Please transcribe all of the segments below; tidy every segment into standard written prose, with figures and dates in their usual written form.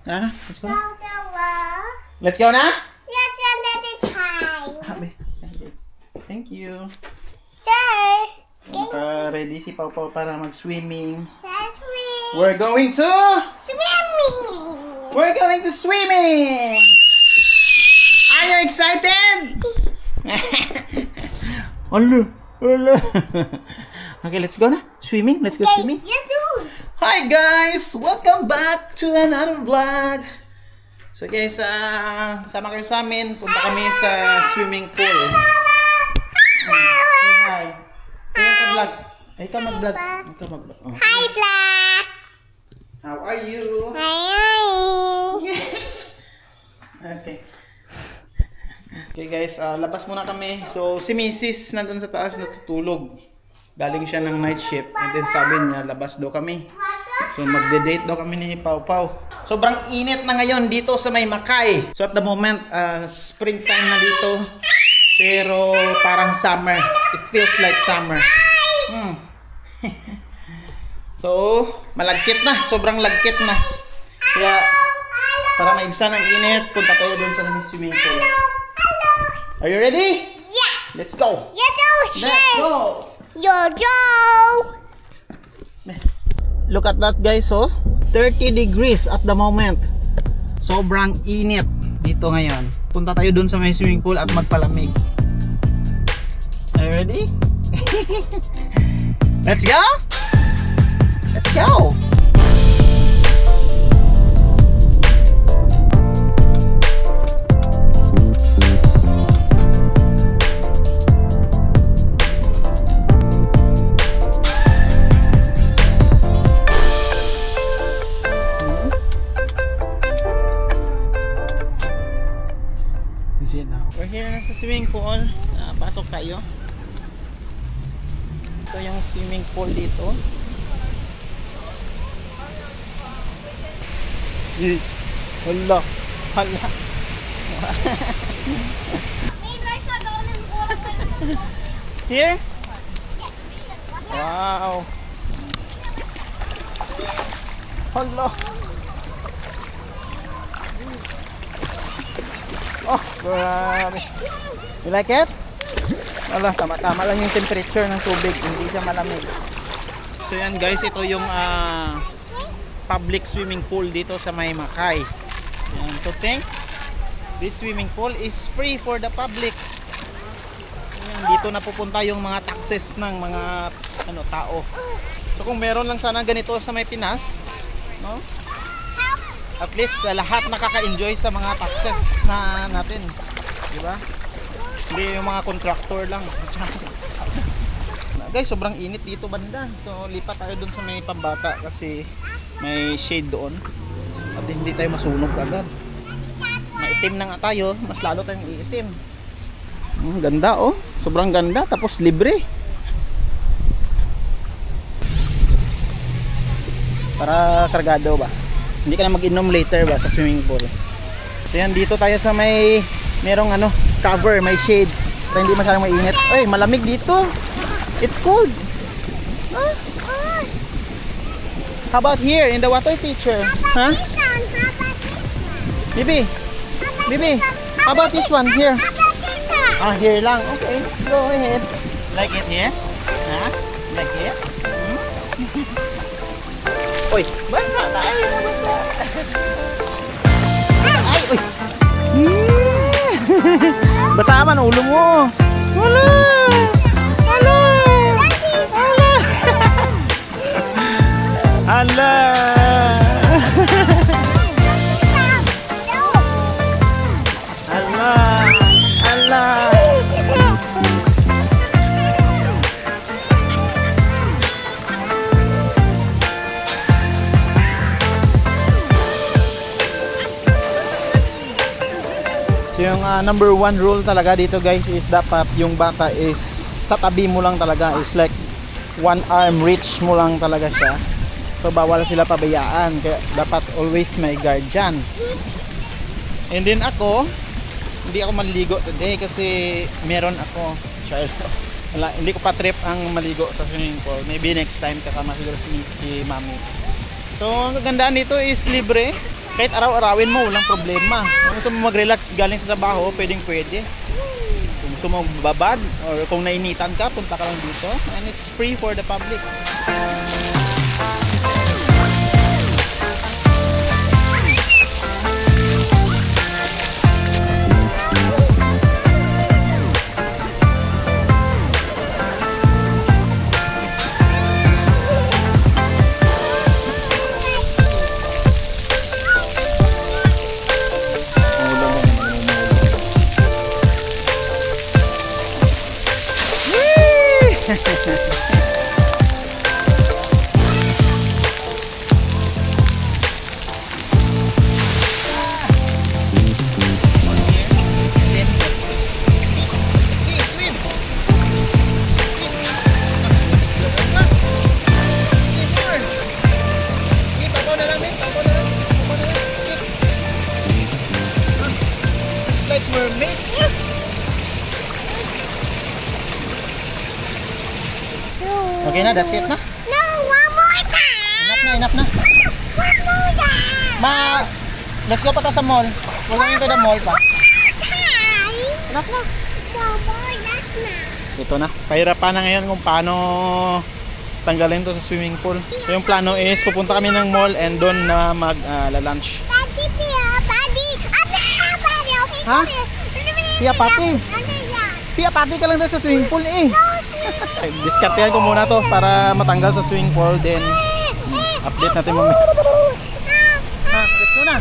Tara na, let's go na. Let's go na? Thank you. Ready si Pau Pau para mag-swimming. We're going to swimming! Are you excited? Hello. Okay, let's go na. Swimming. Let's go swimming. Hi guys! Welcome back to another vlog. So guys, sama kayo sa amin. Punta kami sa swimming pool. Hi. Kaya ka vlog. Ay ka mag-vlog. Oh. Hi vlog. How are you? Hi. Okay. Okay guys, labas muna kami. So si Mrs. nandun sa taas natutulog. Galing siya ng night shift. And then sabi niya, labas daw kami. So magde-date daw kami ni Pau Pau. Sobrang init na ngayon dito sa may Makay. So at the moment, springtime na dito. Pero parang summer. It feels like summer. So, malagkit na. Sobrang lagkit na. Kaya, para maibsan ang init, punta tayo dun sa swimming pool. Are you ready? Yeah. Let's go. Let's go. Look at that guys, oh. 30 degrees at the moment. Sobrang init dito ngayon. Punta tayo dun sa may swimming pool at magpalamig. Are you ready? Let's go. Let's go. We're here na sa swimming pool. Pasok tayo. Ito yung swimming pool dito. Hala. Here? Wow. Hala. Oh, grabe. You like it? Wala, tama-tama lang yung temperature ng tubig, hindi siya malamig. So yan guys, ito yung public swimming pool dito sa may Makay. Yan, to think, this swimming pool is free for the public. Yan, dito na pupunta yung mga taxes ng mga tao. So kung meron lang sana ganito sa may Pinas, no? At least lahat nakaka-enjoy sa mga taxes na natin, di ba? Hindi yung mga contractor lang. Guys, sobrang init dito banda. So lipat tayo dun sa may pambata kasi may shade doon. At hindi tayo masunog agad. Maitim na nga tayo, mas lalo tayong iitim. Ganda oh, sobrang ganda. Tapos libre. Para kargado ba? Hindi ka na mag-inom later ba sa swimming pool. So yan, dito tayo sa may merong cover, may shade para hindi masyadong mainit. Ay, malamig dito. It's cold. Huh? How about here in the water feature? Huh? Bibi, how about this one here? Here lang. Okay, go ahead. Like it here? Huh? Like it? Uy, basa tayo na basa. Ay, uy. Basa man ulo mo. Wala. Wala. Wala. Ala. Ala. Ala. So yung number one rule talaga dito guys is dapat yung bata is sa tabi mo lang talaga, is like one arm reach mo lang talaga siya. So bawal sila pabayaan, kaya dapat always may guardian. And then ako, hindi ako maliligo today kasi meron ako child. Wala, hindi ko pa trip ang maligo sa swimming pool. Maybe next time kasama siguro si mami. So ang kagandaan dito is libre. Kahit araw-arawin mo, walang problema. Kung gusto mo mag-relax galing sa trabaho, pwede. Kung gusto mo babad, or kung nainitan ka, punta ka lang dito. And it's free for the public. Okay na, that's it na. No, one more time. Enough na. One more time. Let's go pa ta sa mall. We're going to the mall pa. Time. Enough na. One more, that's na. Ito na. Pahirapan na ngayon kung paano tanggalin to sa swimming pool. So, yung plano is pupunta kami ng mall and doon na mag-lunch. Daddy, Pia, Daddy. Daddy, okay. Ha? Pia, Pati. Pia, Pati ka lang doon sa swimming pool eh. Diskartehan ko muna to para matanggal sa swimming pool, then update natin mo. Let's go na.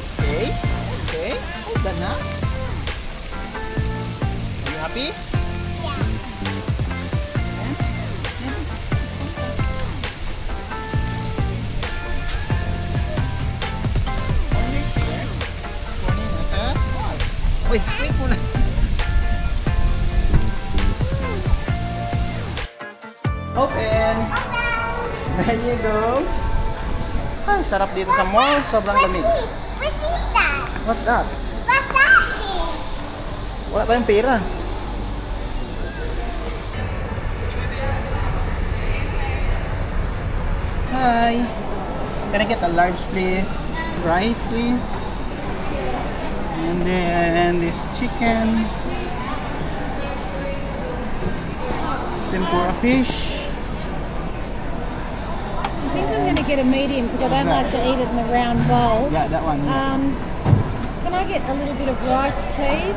Okay. Hold on na. Are you happy? Yeah. Wait muna. Open! There you go. Ay, sarap dito sa mall. Sobrang lamig. What's that? What's that? What's that? Wala tayong pera. Hi. Can I get a large please? Rice please. And then this chicken. Tempura fish. I think I'm going to get a medium because I don't like to eat it in a round bowl. Yeah, that one. Yeah. Can I get a little bit of rice, please?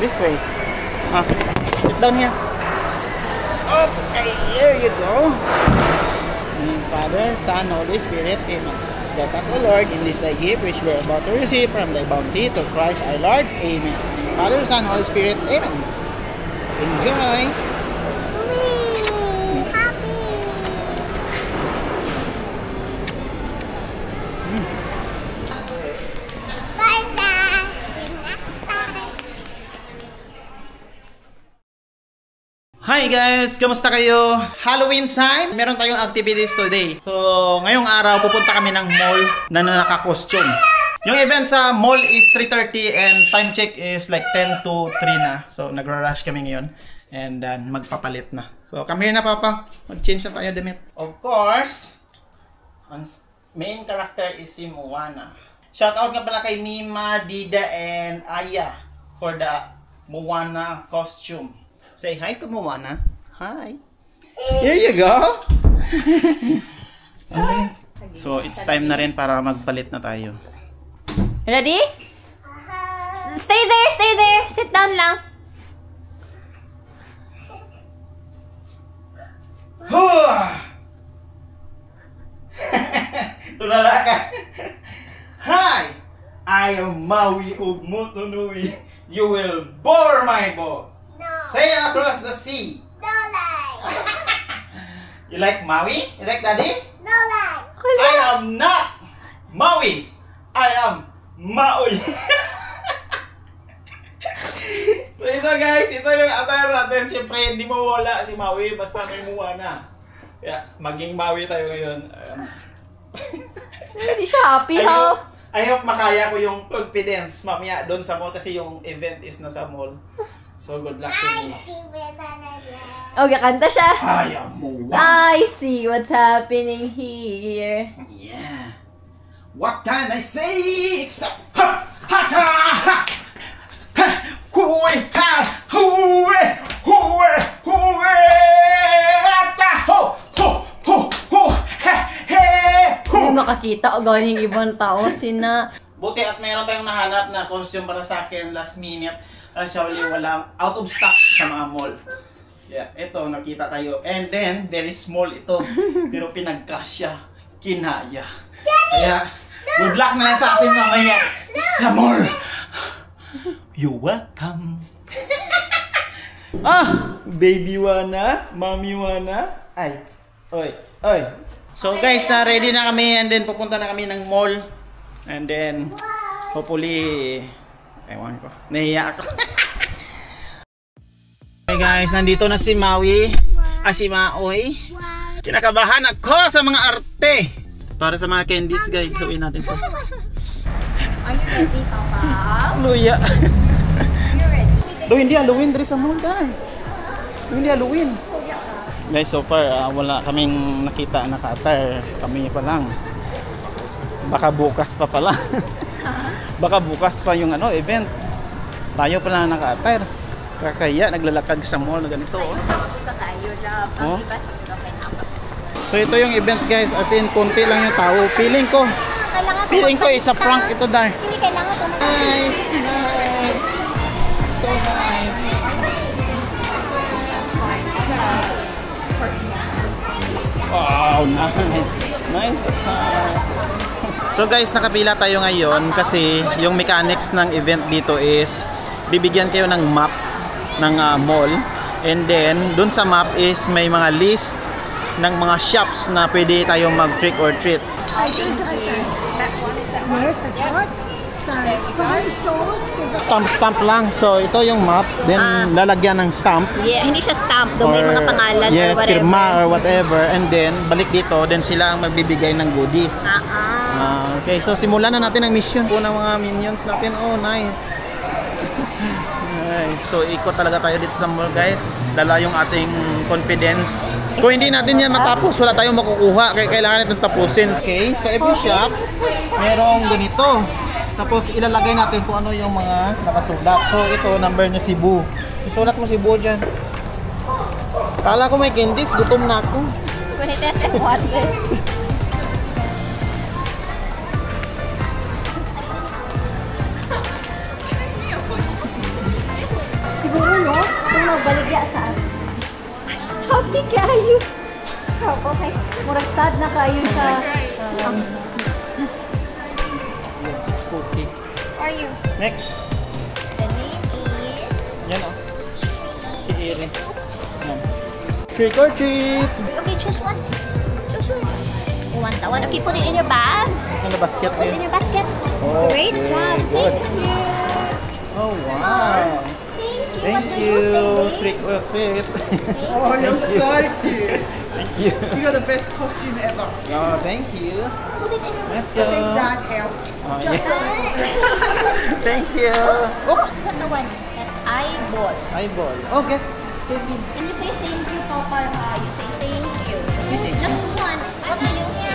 This way. Sit down here. Okay, here you go. In Father, Son, Holy Spirit, Amen. Bless us, O Lord, in this thy gift which we are about to receive from thy bounty to Christ our Lord. Amen. Father, Son, Holy Spirit, Amen. Enjoy. Hi guys! Kamusta kayo? Halloween time! Meron tayong activities today. So, ngayong araw pupunta kami ng mall na naka-costume. Yung event sa mall is 3:30 and time check is like 10 to 3 na. So, nagra-rush kami ngayon. And then, magpapalit na. So, come here na papa. Mag-change na tayo damit. Of course, ang main character is si Moana. Shoutout nga pala kay Mima, Dida, and Aya for the Moana costume. Say hi to Moana. Hi. Here you go. Okay. So, it's time na rin para magpalit na tayo. Ready? Stay there, stay there. Sit down lang. Tulala ka. Hi! I am Maui of Motunui. You will bore my boat. No. Sail across the sea. No like. You like Maui? You like Daddy? No like. I am not Maui. I am Maui. So ito guys, ito yung attire natin. Siyempre, hindi mawala si Maui basta may Moana. Kaya, maging Maui tayo ngayon. Hindi siya happy, ha? I hope makaya ko yung confidence mamaya doon sa mall kasi yung event is nasa mall. So, good luck to me. Okay, kanta siya. I am Moana. I see what's happening here. Yeah. What can I say except ha ha ha ha ha hui ha hui hui hui ata ho ho ho ho he he ho. Hindi makakita o gawin yung ibang tao. Sina... Buti at mayroon tayong nahanap na costume para sa akin last minute. Actually, walang out of stock sa mga mall. Yeah, ito nakita tayo. And then, very small ito. Pero pinagkasya, kinaya. Kaya, good luck na lang sa atin mamaya sa mall. You're welcome. Ah, baby wanna, mommy wanna. Ay, oy, oy. So guys, ready na kami and then pupunta na kami ng mall. And then, hopefully, ewan ko, nahiya ako. Hey guys, nandito na si Maui, si Maoy. Kinakabahan ako sa mga arte. Para sa mga candies guys, gawin natin to. Are you ready, Papa? Luya. You ready? Do hindi Halloween diri sa mall dahil. Hindi Halloween. Guys, so far wala kaming nakita na ka-attire. Kami pa lang. Baka bukas pa pala. Baka bukas pa yung event. Tayo pa lang naka-attire. Kakaya naglalakad sa mall na ganito. Oh. So ito yung event guys, as in konti lang yung tao. Feeling ko it's a prank ito dahil. Hindi kailangan ito na. Nice, nice. So nice. Wow, nice. Nice. So guys, nakapila tayo ngayon kasi yung mechanics ng event dito is bibigyan kayo ng map ng mall and then dun sa map is may mga list ng mga shops na pwede tayong mag trick or treat. Stamp lang. So ito yung map, then lalagyan ng stamp. Yeah, hindi siya stamp, doon may mga pangalan yes, or whatever. Firma or whatever, and then balik dito, then sila ang magbibigay ng goodies. Okay, so simulan na natin ang mission po ng mga minions natin. Oh, nice. Alright, so ikot talaga tayo dito sa mall guys. Dala yung ating confidence. Kung hindi natin yan matapos, wala tayong makukuha. Kaya kailangan natin tapusin. Okay, so every shop, merong ganito. Tapos ilalagay natin kung ano yung mga nakasulat. So ito, number niya Cebu. Isulat mo Cebu dyan. Kala ko may candies, gutom na ako. Kunites and water. Siguro no, kung magbaligya sa atin. Happy kayo. Okay, murag sad na kayo sa... Okay. Are you? Next. The name is... Yan o. Iirin. Trick or treat! Okay, choose one. Choose one. You want that one? Okay, put it in your bag. Ano basket Put it in niya? your basket. Okay, Great job. good. Thank you. Oh wow! Thank you. Thank What do you! say, babe? Trick or treat! Oh, you're so cute. Thank you! You got the best costume ever. Oh, thank you! Put it in your Let's I think go! Dad helped. Oh, yeah. Thank you! Oops! What the one? That's eyeball. Eyeball. Okay. Baby. Can you say thank you, Papa? You say thank you. Just one. What do you say?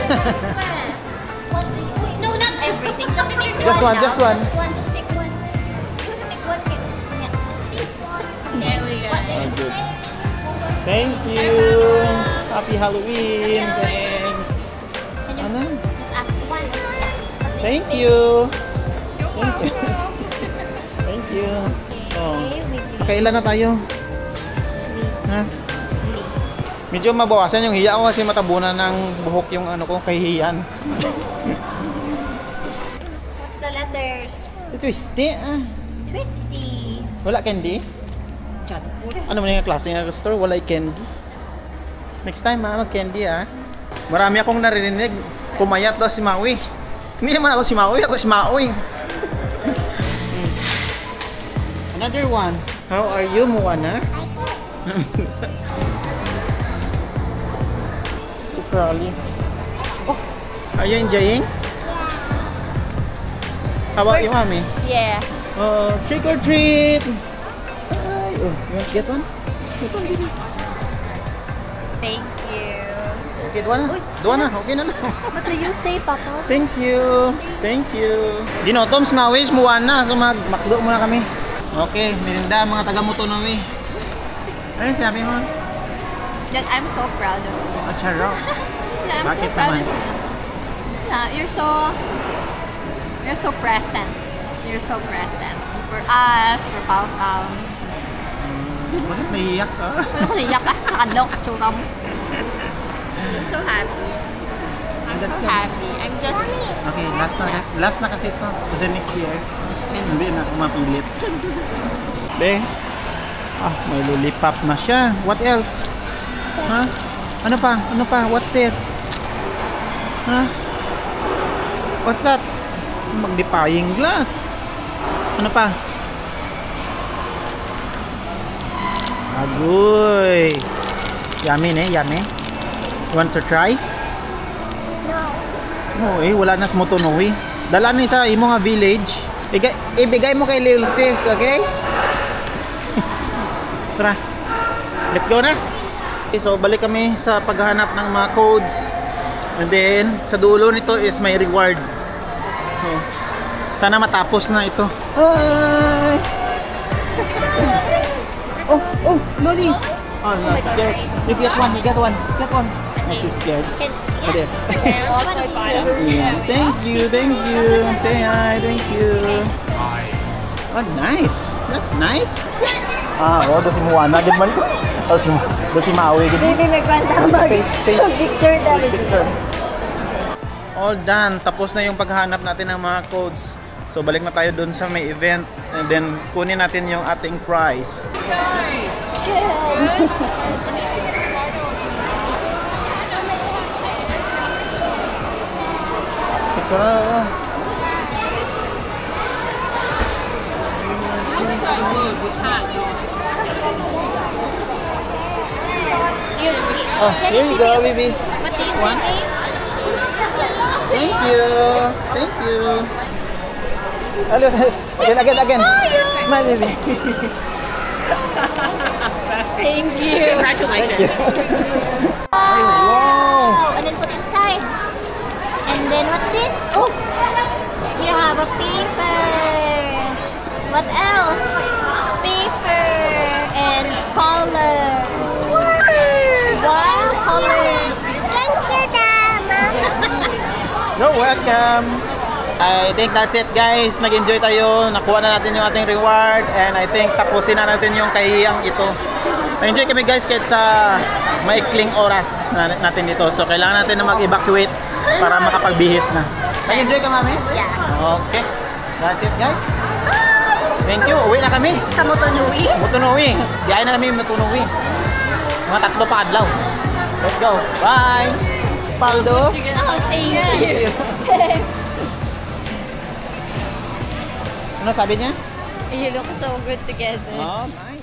What do you... Wait, no, not everything. Just pick Just one, now. just one. Just one. Just pick one. You pick one. Yeah, just pick one. There we go. What do you good. say? Thank you! Happy Halloween! Thanks! Can you Ano? just ask one? What do Thank say? you! Thank you! Thank you! Oh. Okay, with you. Kailan na tayo? Ha? Medyo mabawasan yung hiya ko kasi matabunan ng buhok yung ano ko, kahihiyan. What's the letters? Twisty Twisty. Wala candy? Ano mo yung klase ng store? Wala candy. Next time mag-candy Marami akong narinig. Pumayat daw si Maui. Hindi naman ako si Maui, ako si Maui. Another one. How are you, Moana? Probably. Oh, are you enjoying? How about you, mommy? Yeah. Trick or treat! Oh, you want to get one? Get one, baby. Thank you. Okay, duwa na. Duwa na, okay na lang. What do you say, Papa? Thank you. Thank you. Dino, Toms, mawis, muwan na. So magmakdo muna kami. Okay, merinda mga taga Motonowi. Ano yung sinabi mo? That I'm so proud of you. At charot. Yeah, I'm Bakit so proud naman? of you. Yeah, you're so present. You're so present. For us, for Pao Pao. Bakit naiiyak ka? Wala ko naiyak ah. Nakadlaw sa tsura mo. I'm so happy. I'm so happy. I'm just... Okay, last na kasi ito. To the next year. Hindi na ako mapilit. Be, may lollipop na siya. What else? Ha? Ano pa? Ano pa? What's there? Ha? What's that? Magnifying glass. Ano pa? Agoy. Yummy ne, yummy. You want to try? No. Oh, wala na sa Motonowi. Dala na sa imo nga village. Ibigay mo kay Lil Sis, okay? Tara. Let's go na. Okay, so balik kami sa paghahanap ng mga codes. And then sa dulo nito is may reward. So, sana matapos na ito. Hi! Oh, lollies! Oh, no, scared. You get one, you get one. Get one. Oh, she's scared. Oh, there. Yeah. Thank you. Say hi, thank you. Oh, nice. That's nice. Doon si Moana din man ko. Doon si Maui din. Baby, may kwenta picture dali. All done. Tapos na yung paghahanap natin ng mga codes. So balik na tayo doon sa may event and then kunin natin yung ating prize. Teka. Oh, here you go, baby. What do you One. say? Thank you. Thank you. Hello. Again. Smile, baby. Thank you. Congratulations. Wow. And then put inside. And then what's this? Oh, you have a paper. What else? Paper and color. Wow, color. Thank you, Mama. You're welcome. I think that's it, guys. Nag-enjoy tayo. Nakuha na natin yung ating reward. And I think tapusin na natin yung kahiyang ito. Nag-enjoy kami, guys, kahit sa maikling oras natin dito. So, kailangan natin na mag-evacuate para makapagbihis na. Nag-enjoy ka, Mami? Yeah. Okay. That's it, guys. Thank you. Uwi na kami. Sa Motonowi. Motonowi. Diyan na kami Motonowi. Mga 3 pa adlaw. Let's go. Bye. Paldo. Oh, thank you. Ano sabi niya? You look so good together. Oh, nice.